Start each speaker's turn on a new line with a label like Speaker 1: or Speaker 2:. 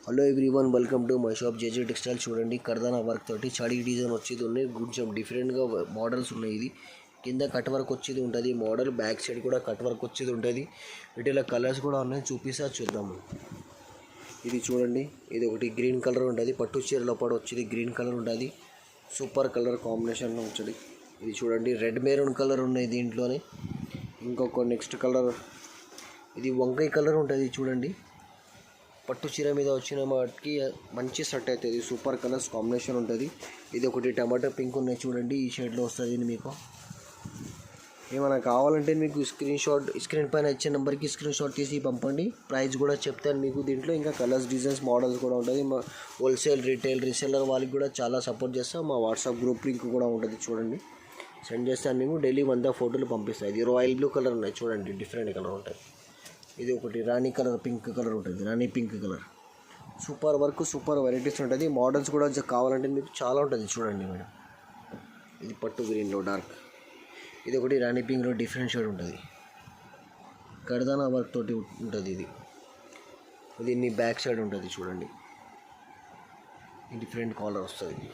Speaker 1: Hello everyone, welcome to my shop JJ textile. చూడండి, కర్దానా work తోటి చడీ డిజైన్ వచ్చేది ఉన్నాయి. కొంచెం డిఫరెంట్గా మోడల్స్ ఉన్నాయి. ఇది కింద కట్ వర్క్ వచ్చేది ఉంటుంది మోడల్, బ్యాక్ సైడ్ కూడా కట్ వర్క్ వచ్చేది ఉంటుంది. వీటిలో కలర్స్ కూడా ఉన్నాయి, చూపిస్తా చూద్దాము. ఇది చూడండి, ఇది ఒకటి గ్రీన్ కలర్ ఉంటుంది, పట్టు చీర లోపల వచ్చేది గ్రీన్ కలర్ ఉంటుంది. సూపర్ కలర్ కాంబినేషన్లో వచ్చేది. ఇది చూడండి, రెడ్ మెరూన్ కలర్ ఉన్నాయి దీంట్లోనే. ఇంకొక నెక్స్ట్ కలర్ ఇది వంకాయ కలర్ ఉంటుంది. చూడండి, పట్టు చీర మీద వచ్చిన వాటికి మంచి సెట్ అవుతుంది. సూపర్ కలర్స్ కాంబినేషన్ ఉంటుంది. ఇది ఒకటి టమాటో పింక్ ఉన్నాయి. చూడండి, ఈ షేడ్లో వస్తుంది. మీకు ఏమైనా కావాలంటే మీకు స్క్రీన్ పైన ఇచ్చే నెంబర్కి స్క్రీన్ షాట్ తీసి పంపండి. ప్రైస్ కూడా చెప్తాను మీకు. దీంట్లో ఇంకా కలర్స్, డిజైన్స్, మోడల్స్ కూడా ఉంటుంది. మా హోల్సేల్, రీటైల్, రీసెల్లర్ వాళ్ళకి కూడా చాలా సపోర్ట్ చేస్తాం. మా వాట్సాప్ గ్రూప్ లింక్ కూడా ఉంటుంది. చూడండి, సెండ్ చేస్తాను. మేము డైలీ 100 ఫోటోలు పంపిస్తాయి. ఇది రాయల్ బ్లూ కలర్ ఉన్నాయి. చూడండి, డిఫరెంట్ కలర్ ఉంటాయి. ఇది ఒకటి రాణి కలర్, పింక్ కలర్ ఉంటుంది. Rani pink colour. Super work, super varieties ఉంటుంది. మోడల్స్ కూడా కావాలంటే మీకు చాలా ఉంటుంది. చూడండి మేడం, ఇది పట్టు గ్రీన్లో డార్క్. ఇది ఒకటి రాణి పింక్లో డిఫరెంట్ షేడ్ ఉంటుంది. కర్దానా వర్క్ తోటి ఉంటుంది. ఇది బ్యాక్ సైడ్ ఉంటుంది. చూడండి, డిఫరెంట్ కలర్ వస్తుంది.